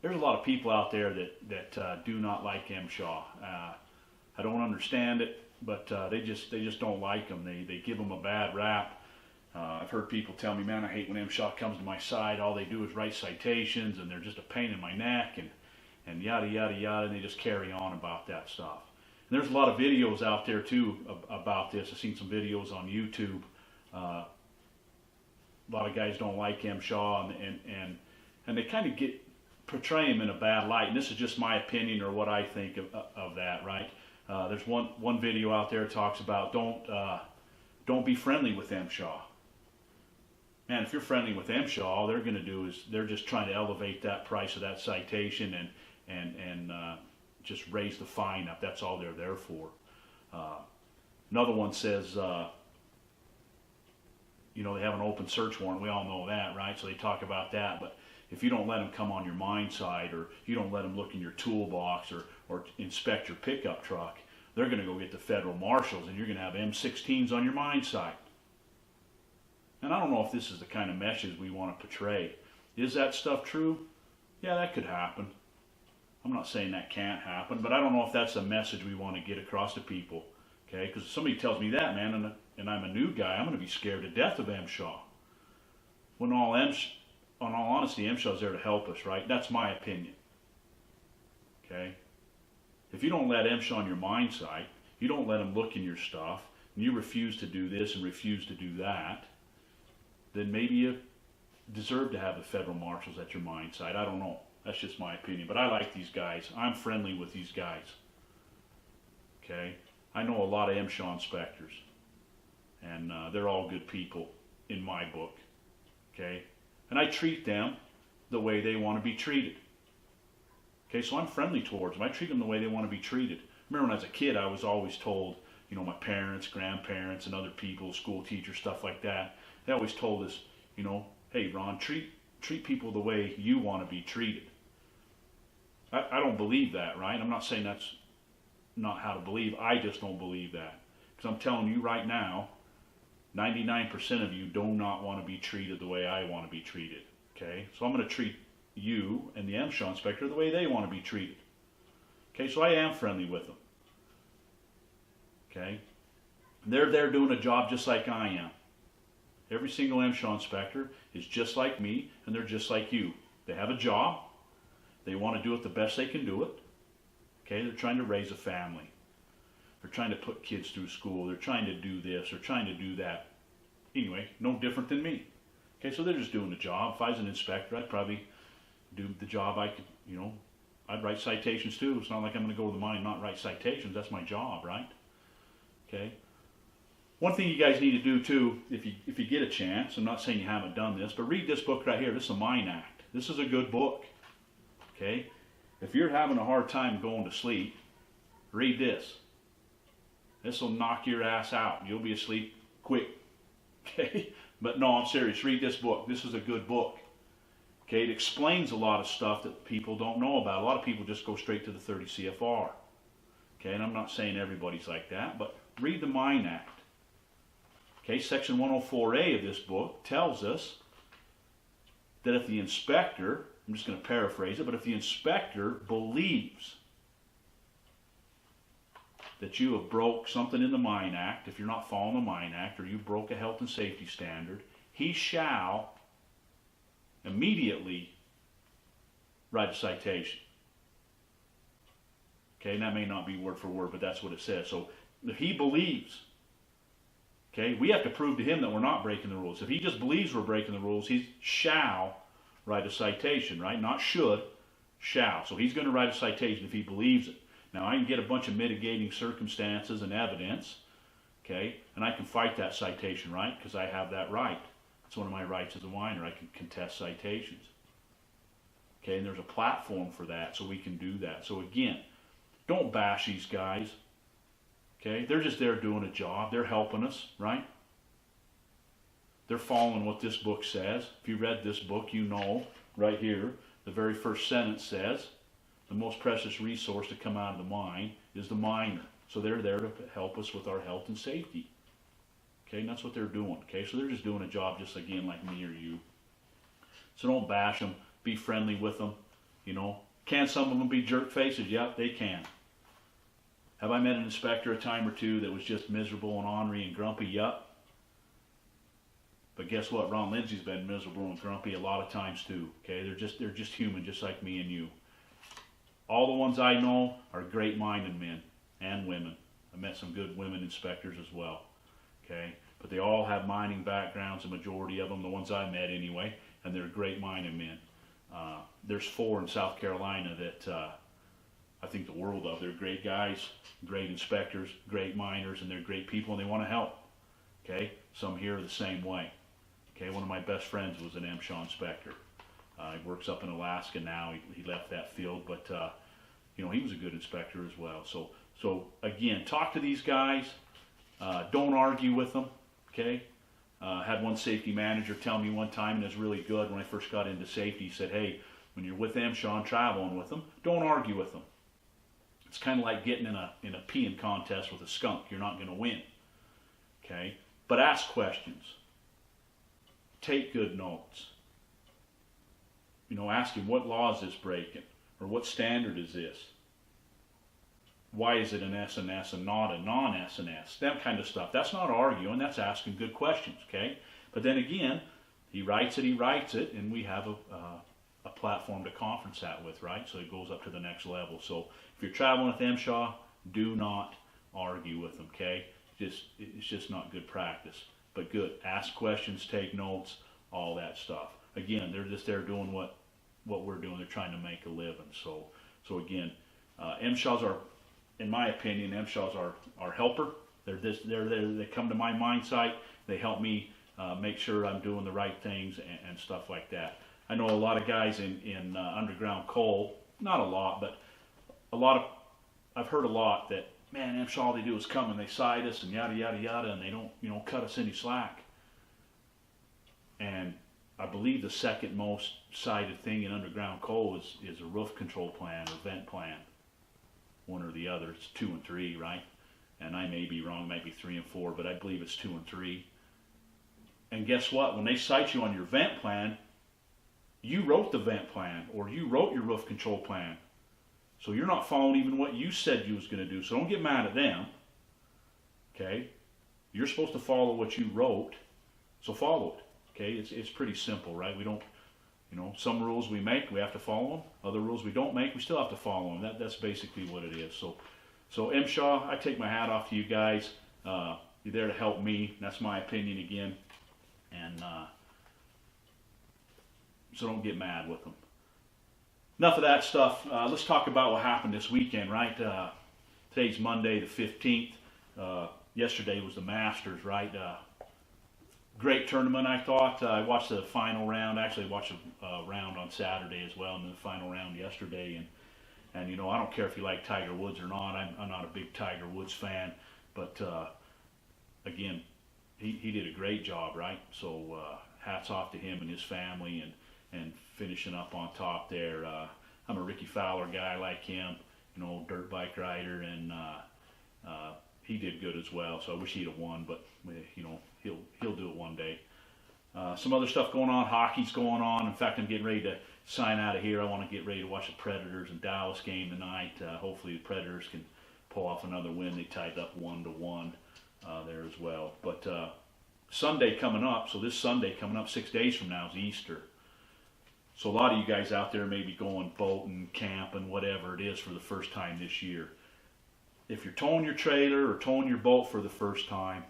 there's a lot of people out there that do not like Msha. I don't understand it, but they just don't like them. They give them a bad rap. I've heard people tell me, man, I hate when Msha comes to my side. All they do is write citations, and they're just a pain in my neck, and yada yada yada. And they just carry on about that stuff. And there's a lot of videos out there too about this. I've seen some videos on YouTube. A lot of guys don't like Msha, and they kind of portray him in a bad light. And this is just my opinion or what I think of that, right? There's one video out there that talks about don't be friendly with Msha. Man, if you're friendly with Msha, all they're going to do is they're just trying to elevate that price of that citation and just raise the fine up. That's all they're there for. Another one says, you know, they have an open search warrant. We all know that, right? So they talk about that. But if you don't let them come on your mine site, or you don't let them look in your toolbox, or inspect your pickup truck, they're going to go get the federal marshals, and you're going to have M16s on your mine site. And I don't know if this is the kind of message we want to portray. Is that stuff true? Yeah, that could happen. I'm not saying that can't happen, but I don't know if that's a message we want to get across to people. Okay, because if somebody tells me that, man, and I'm a new guy, I'm going to be scared to death of Msha. When in all honesty, Msha's there to help us, right? That's my opinion. Okay? If you don't let Msha on your mine site, you don't let him look in your stuff, and you refuse to do this and refuse to do that, then maybe you deserve to have the federal marshals at your mine site. I don't know. That's just my opinion. But I like these guys. I'm friendly with these guys. Okay? I know a lot of Msha inspectors, and they're all good people in my book. Okay? And I treat them the way they want to be treated. Okay, so I'm friendly towards them. I treat them the way they want to be treated. Remember when I was a kid, I was always told, you know, my parents, grandparents, and other people, school teachers, stuff like that, they always told us, you know, hey, Ron, treat people the way you want to be treated. I don't believe that, right? I'm not saying that's not how to believe. I just don't believe that. Because I'm telling you right now, 99% of you do not want to be treated the way I want to be treated. Okay? So I'm going to treat you and the Msha inspector the way they want to be treated. Okay? So I am friendly with them. Okay? They're there doing a job just like I am. Every single Msha inspector is just like me, and they're just like you. They have a job. They want to do it the best they can do it. Okay? They're trying to raise a family. They're trying to put kids through school. They're trying to do this. They're trying to do that. Anyway, no different than me. Okay, so they're just doing the job. If I was an inspector, I'd probably do the job. I could, you know, I'd write citations too. It's not like I'm going to go to the mine and not write citations. That's my job, right? Okay. One thing you guys need to do too, if you get a chance, I'm not saying you haven't done this, but read this book right here. This is a Mine Act. This is a good book. Okay. If you're having a hard time going to sleep, read this. This will knock your ass out. You'll be asleep quick. Okay? But no, I'm serious. Read this book. This is a good book. Okay? It explains a lot of stuff that people don't know about. A lot of people just go straight to the 30 CFR. Okay? And I'm not saying everybody's like that, but read the Mine Act. Okay? Section 104A of this book tells us that if the inspector, I'm just going to paraphrase it, but if the inspector believes that you have broke something in the Mine Act, if you're not following the Mine Act, or you broke a health and safety standard, he shall immediately write a citation. Okay, and that may not be word for word, but that's what it says. So if he believes, okay, we have to prove to him that we're not breaking the rules. If he just believes we're breaking the rules, he shall write a citation, right? Not should, shall. So he's going to write a citation if he believes it. Now, I can get a bunch of mitigating circumstances and evidence, okay, and I can fight that citation, right, because I have that right. That's one of my rights as a miner. I can contest citations. Okay, and there's a platform for that, so we can do that. So again, don't bash these guys. Okay, they're just there doing a job. They're helping us, right? They're following what this book says. If you read this book, you know right here, the very first sentence says, the most precious resource to come out of the mine is the miner. So they're there to help us with our health and safety. Okay, and that's what they're doing. Okay, so they're just doing a job just again like me or you. So don't bash them. Be friendly with them. You know, can some of them be jerk faces? Yep, they can. Have I met an inspector a time or two that was just miserable and ornery and grumpy? Yep. But guess what? Ron Lindsay's been miserable and grumpy a lot of times too. Okay, they're just human, just like me and you. All the ones I know are great-minded men and women. I met some good women inspectors as well. Okay, but they all have mining backgrounds. The majority of them, the ones I met anyway, and they're great-minded men. There's 4 in South Carolina that I think the world of. They're great guys, great inspectors, great miners, and they're great people, and they want to help. Okay, some here are the same way. Okay, one of my best friends was an Msha inspector. He works up in Alaska now. He left that field, but you know, he was a good inspector as well. So again, talk to these guys. Don't argue with them. Okay. Had one safety manager tell me one time, and it was really good when I first got into safety. He said, "Hey, when you're with Msha and traveling with them, don't argue with them. It's kind of like getting in a peeing contest with a skunk. You're not going to win. Okay, but ask questions. Take good notes. You know, ask him, what law is this breaking? Or what standard is this? Why is it an S&S and not a non-S&S? That kind of stuff. That's not arguing, that's asking good questions, okay? But then again, he writes it, and we have a platform to conference that with, right? So it goes up to the next level. So if you're traveling with Msha, do not argue with them, okay? It's just not good practice. But good, ask questions, take notes, all that stuff. Again, they're just there doing what we're doing. They're trying to make a living. So again, Msha's our, in my opinion, Msha's our helper. They come to my mine site. They help me make sure I'm doing the right things and stuff like that. I know a lot of guys in underground coal, not a lot, but I've heard a lot that, man, Msha, all they do is come and they side us and yada, yada, yada, and they don't, you know, cut us any slack. And I believe the second most cited thing in underground coal is a roof control plan or vent plan. One or the other. It's 2 and 3, right? And I may be wrong, maybe 3 and 4, but I believe it's 2 and 3. And guess what? When they cite you on your vent plan, you wrote the vent plan or you wrote your roof control plan. So you're not following even what you said you was going to do. So don't get mad at them. Okay? You're supposed to follow what you wrote. So follow it. Okay? It's pretty simple, right? We don't, you know, some rules we make, we have to follow them. Other rules we don't make, we still have to follow them. That's basically what it is. So Msha, I take my hat off to you guys. You're there to help me. That's my opinion again. And so don't get mad with them. Enough of that stuff. Let's talk about what happened this weekend, right? Today's Monday the 15th. Yesterday was the Masters, right? Great tournament, I thought. I watched the final round. Actually, I watched a round on Saturday as well, and the final round yesterday. And you know, I don't care if you like Tiger Woods or not. I'm not a big Tiger Woods fan, but again, he did a great job, right? So hats off to him and his family, and finishing up on top there. I'm a Ricky Fowler guy, I like him, you know, dirt bike rider, and he did good as well. So I wish he'd have won, but you know, he'll do it one day. Some other stuff going on. Hockey's going on. In fact, I'm getting ready to sign out of here. I want to get ready to watch the Predators and Dallas game tonight. Hopefully the Predators can pull off another win. They tied up 1-1 there as well. But Sunday coming up. So this Sunday coming up, 6 days from now, is Easter. So a lot of you guys out there may be going boating, camping, whatever it is for the first time this year. If you're towing your trailer or towing your boat for the first time,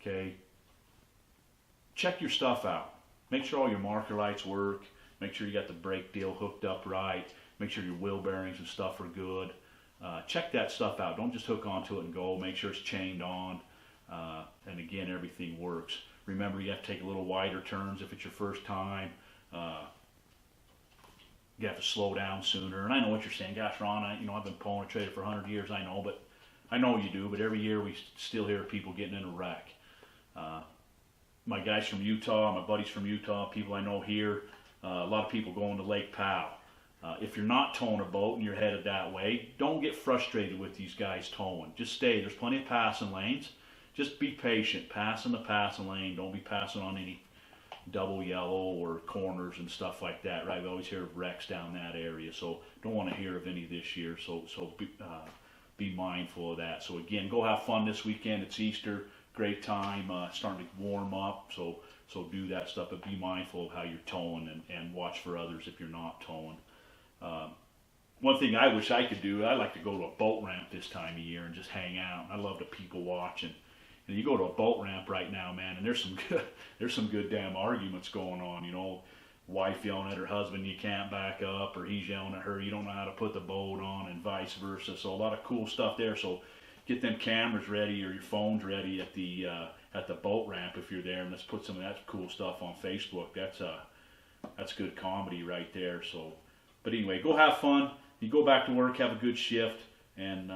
okay, check your stuff out. Make sure all your marker lights work. Make sure you got the brake deal hooked up right. Make sure your wheel bearings and stuff are good. Check that stuff out. Don't just hook onto it and go. Make sure it's chained on. And again, everything works. Remember, you have to take a little wider turns if it's your first time. You have to slow down sooner. And I know what you're saying. Gosh, Ron, I've been pulling a trailer for 100 years. I know you do, but every year we still hear people getting in a wreck. My guys from Utah, my buddies from Utah, people I know here, a lot of people going to Lake Powell. If you're not towing a boat and you're headed that way, don't get frustrated with these guys towing. Just stay. There's plenty of passing lanes. Just be patient. Pass in the passing lane. Don't be passing on any double yellow or corners and stuff like that, right? We always hear of wrecks down that area, so don't want to hear of any this year. So be mindful of that. So again, go have fun this weekend. It's Easter, great time, starting to warm up. So do that stuff, but be mindful of how you're towing and watch for others if you're not towing. One thing I wish I could do, I like to go to a boat ramp this time of year and just hang out. I love to people watch, and you go to a boat ramp right now, man, and there's some good damn arguments going on. You know, wife yelling at her husband, you can't back up, or he's yelling at her, you don't know how to put the boat on, and vice versa. So a lot of cool stuff there. So get them cameras ready or your phones ready at the boat ramp if you're there, and let's put some of that cool stuff on Facebook. That's good comedy right there. So, but anyway, go have fun. You go back to work, have a good shift, and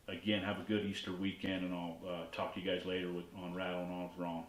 again, have a good Easter weekend, and I'll talk to you guys later on Rattling Off Wrong.